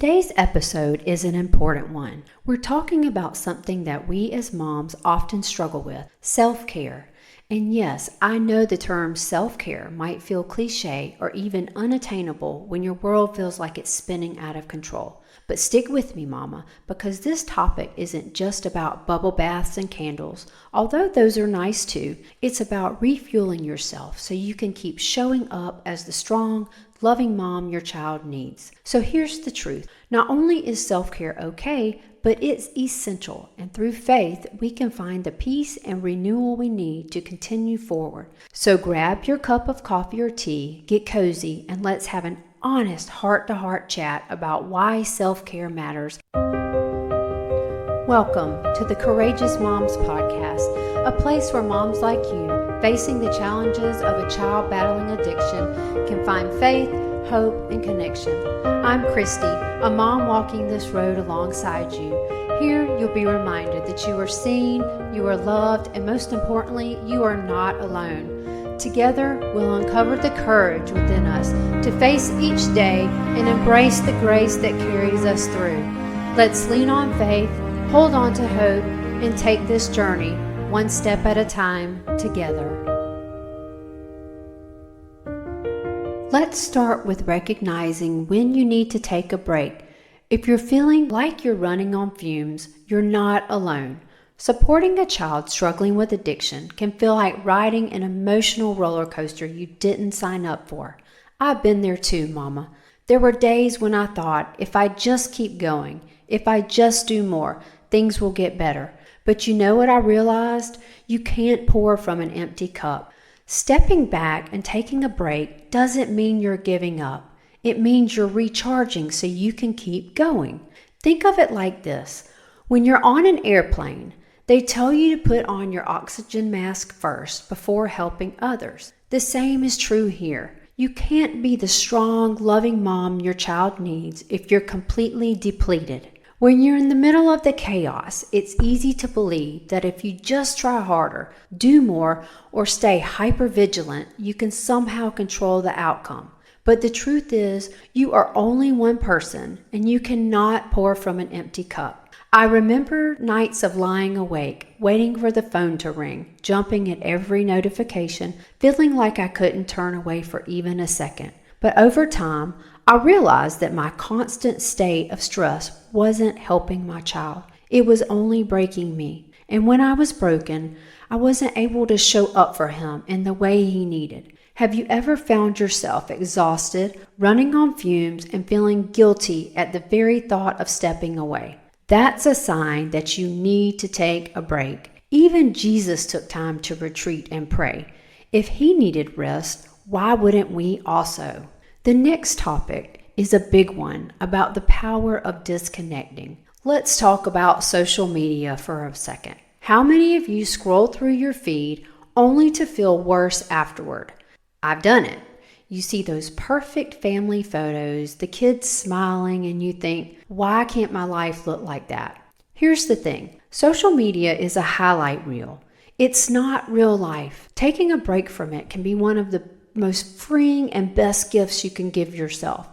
Today's episode is an important one. We're talking about something that we as moms often struggle with, self-care. And yes, I know the term self-care might feel cliche or even unattainable when your world feels like it's spinning out of control. But stick with me, Mama, because this topic isn't just about bubble baths and candles, although those are nice too. It's about refueling yourself so you can keep showing up as the strong, loving mom your child needs. So here's the truth. Not only is self-care okay, but it's essential, and through faith, we can find the peace and renewal we need to continue forward. So grab your cup of coffee or tea, get cozy, and let's have an honest heart-to-heart chat about why self-care matters. Welcome to the Courageous Moms Podcast, a place where moms like you, facing the challenges of a child battling addiction, can find faith, hope, and connection. I'm Christie, a mom walking this road alongside you. Here, you'll be reminded that you are seen, you are loved, and most importantly, you are not alone. Together, we'll uncover the courage within us to face each day and embrace the grace that carries us through. Let's lean on faith, hold on to hope, and take this journey one step at a time together. Let's start with recognizing when you need to take a break. If you're feeling like you're running on fumes, you're not alone. Supporting a child struggling with addiction can feel like riding an emotional roller coaster you didn't sign up for. I've been there too, Mama. There were days when I thought, if I just keep going, if I just do more, things will get better. But you know what I realized? You can't pour from an empty cup. Stepping back and taking a break doesn't mean you're giving up. It means you're recharging so you can keep going. Think of it like this. When you're on an airplane, they tell you to put on your oxygen mask first before helping others. The same is true here. You can't be the strong, loving mom your child needs if you're completely depleted. When you're in the middle of the chaos, it's easy to believe that if you just try harder, do more, or stay hyper-vigilant, you can somehow control the outcome. But the truth is, you are only one person, and you cannot pour from an empty cup. I remember nights of lying awake, waiting for the phone to ring, jumping at every notification, feeling like I couldn't turn away for even a second. But over time, I realized that my constant state of stress wasn't helping my child. It was only breaking me. And when I was broken, I wasn't able to show up for him in the way he needed. Have you ever found yourself exhausted, running on fumes, and feeling guilty at the very thought of stepping away? That's a sign that you need to take a break. Even Jesus took time to retreat and pray. If he needed rest, why wouldn't we also? The next topic is a big one about the power of disconnecting. Let's talk about social media for a second. How many of you scroll through your feed only to feel worse afterward? I've done it. You see those perfect family photos, the kids smiling, and you think, why can't my life look like that? Here's the thing. Social media is a highlight reel. It's not real life. Taking a break from it can be one of the most freeing and best gifts you can give yourself.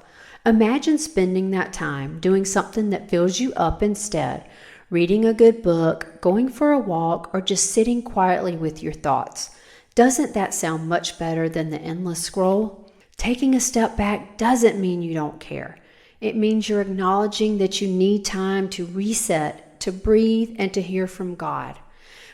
Imagine spending that time doing something that fills you up instead, reading a good book, going for a walk, or just sitting quietly with your thoughts. Doesn't that sound much better than the endless scroll? Taking a step back doesn't mean you don't care. It means you're acknowledging that you need time to reset, to breathe, and to hear from God.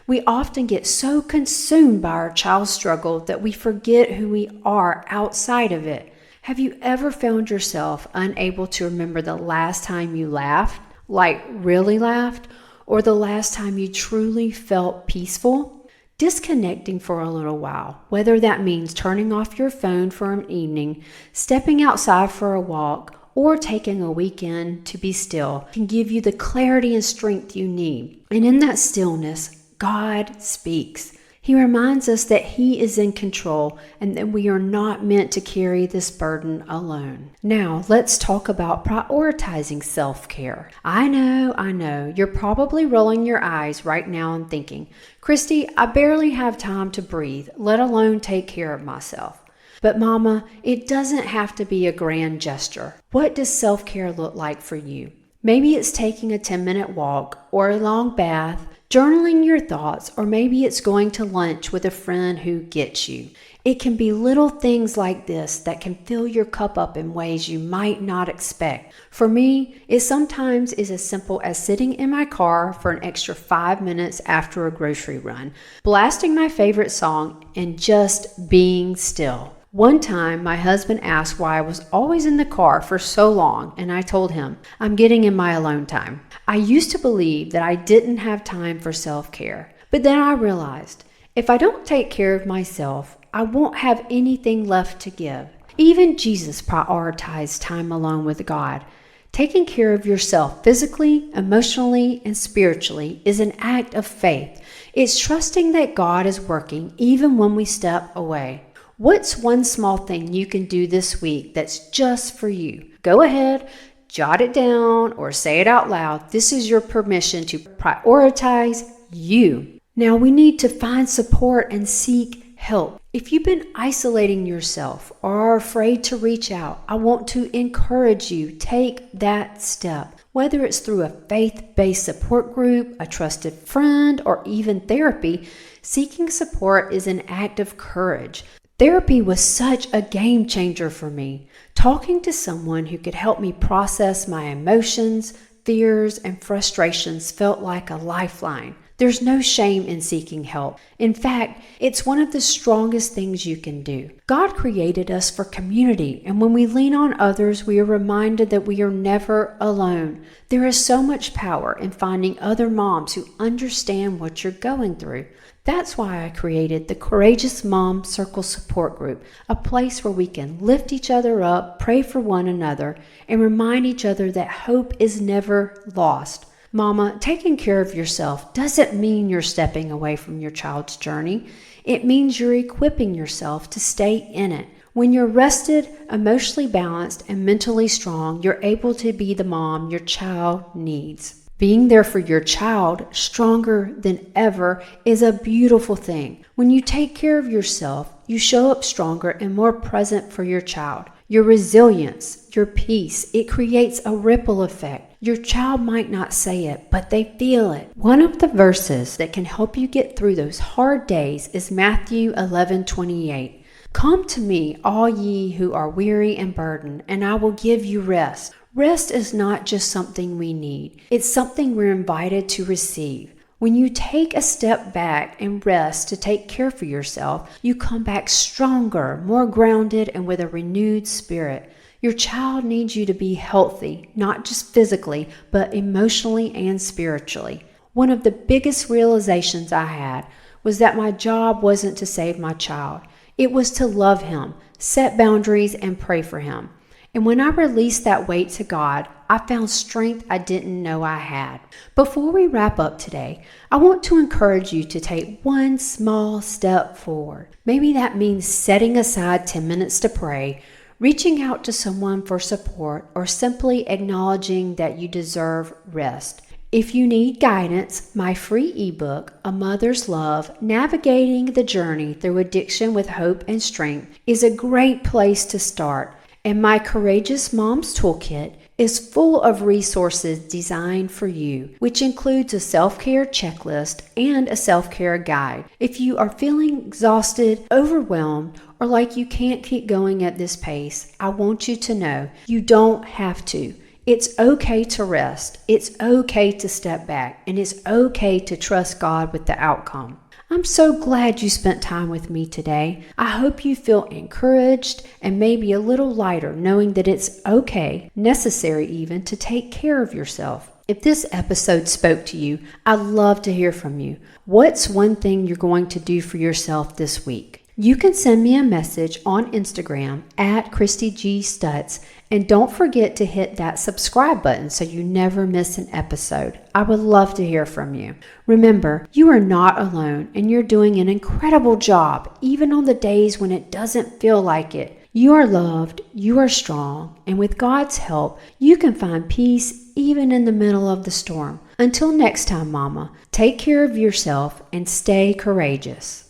We often get so consumed by our child's struggle that we forget who we are outside of it. Have you ever found yourself unable to remember the last time you laughed, like really laughed, or the last time you truly felt peaceful? Disconnecting for a little while, whether that means turning off your phone for an evening, stepping outside for a walk, or taking a weekend to be still, can give you the clarity and strength you need. And in that stillness, God speaks. He reminds us that He is in control and that we are not meant to carry this burden alone. Now, let's talk about prioritizing self-care. I know, you're probably rolling your eyes right now and thinking, Christy, I barely have time to breathe, let alone take care of myself. But Mama, it doesn't have to be a grand gesture. What does self-care look like for you? Maybe it's taking a 10-minute walk or a long bath, journaling your thoughts, or maybe it's going to lunch with a friend who gets you. It can be little things like this that can fill your cup up in ways you might not expect. For me, it sometimes is as simple as sitting in my car for an extra 5 minutes after a grocery run, blasting my favorite song, and just being still. One time, my husband asked why I was always in the car for so long, and I told him, I'm getting in my alone time. I used to believe that I didn't have time for self-care, but then I realized, if I don't take care of myself, I won't have anything left to give. Even Jesus prioritized time alone with God. Taking care of yourself physically, emotionally, and spiritually is an act of faith. It's trusting that God is working even when we step away. What's one small thing you can do this week that's just for you? Go ahead, jot it down, or say it out loud. This is your permission to prioritize you. Now we need to find support and seek help. If you've been isolating yourself or are afraid to reach out, I want to encourage you, take that step. Whether it's through a faith-based support group, a trusted friend, or even therapy, seeking support is an act of courage. Therapy was such a game changer for me. Talking to someone who could help me process my emotions, fears, and frustrations felt like a lifeline. There's no shame in seeking help. In fact, it's one of the strongest things you can do. God created us for community, and when we lean on others, we are reminded that we are never alone. There is so much power in finding other moms who understand what you're going through. That's why I created the Courageous Mom Circle Support Group, a place where we can lift each other up, pray for one another, and remind each other that hope is never lost. Mama, taking care of yourself doesn't mean you're stepping away from your child's journey. It means you're equipping yourself to stay in it. When you're rested, emotionally balanced, and mentally strong, you're able to be the mom your child needs. Being there for your child, stronger than ever, is a beautiful thing. When you take care of yourself, you show up stronger and more present for your child. Your resilience, your peace, it creates a ripple effect. Your child might not say it, but they feel it. One of the verses that can help you get through those hard days is Matthew 11:28. Come to me, all ye who are weary and burdened, and I will give you rest. Rest is not just something we need. It's something we're invited to receive. When you take a step back and rest to take care for yourself, you come back stronger, more grounded, and with a renewed spirit. Your child needs you to be healthy, not just physically, but emotionally and spiritually. One of the biggest realizations I had was that my job wasn't to save my child. It was to love him, set boundaries, and pray for him. And when I released that weight to God, I found strength I didn't know I had. Before we wrap up today, I want to encourage you to take one small step forward. Maybe that means setting aside 10 minutes to pray, reaching out to someone for support, or simply acknowledging that you deserve rest. If you need guidance, my free ebook, A Mother's Love, Navigating the Journey Through Addiction with Hope and Strength, is a great place to start. And my Courageous Moms Toolkit is full of resources designed for you, which includes a self-care checklist and a self-care guide. If you are feeling exhausted, overwhelmed, or like you can't keep going at this pace, I want you to know you don't have to. It's okay to rest. It's okay to step back, and it's okay to trust God with the outcome. I'm so glad you spent time with me today. I hope you feel encouraged and maybe a little lighter knowing that it's okay, necessary even, to take care of yourself. If this episode spoke to you, I'd love to hear from you. What's one thing you're going to do for yourself this week? You can send me a message on Instagram at Christie G. Stutz, and don't forget to hit that subscribe button so you never miss an episode. I would love to hear from you. Remember, you are not alone, and you're doing an incredible job, even on the days when it doesn't feel like it. You are loved, you are strong, and with God's help, you can find peace even in the middle of the storm. Until next time, Mama, take care of yourself and stay courageous.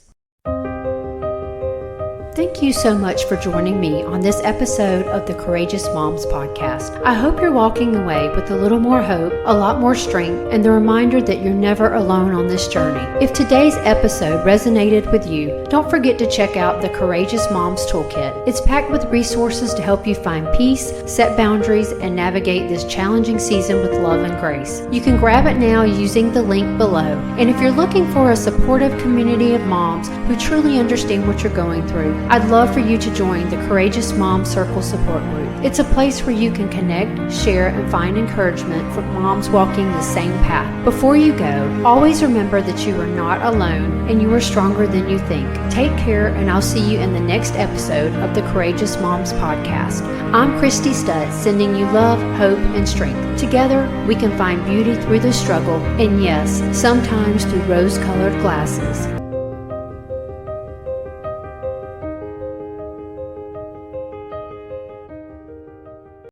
Thank you so much for joining me on this episode of the Courageous Moms Podcast. I hope you're walking away with a little more hope, a lot more strength, and the reminder that you're never alone on this journey. If today's episode resonated with you, don't forget to check out the Courageous Moms Toolkit. It's packed with resources to help you find peace, set boundaries, and navigate this challenging season with love and grace. You can grab it now using the link below. And if you're looking for a supportive community of moms who truly understand what you're going through, I'd love for you to join the Courageous Mom Circle Support Group. It's a place where you can connect, share, and find encouragement from moms walking the same path. Before you go, always remember that you are not alone and you are stronger than you think. Take care, and I'll see you in the next episode of the Courageous Moms Podcast. I'm Christie Studd, sending you love, hope, and strength. Together, we can find beauty through the struggle, and yes, sometimes through rose-colored glasses.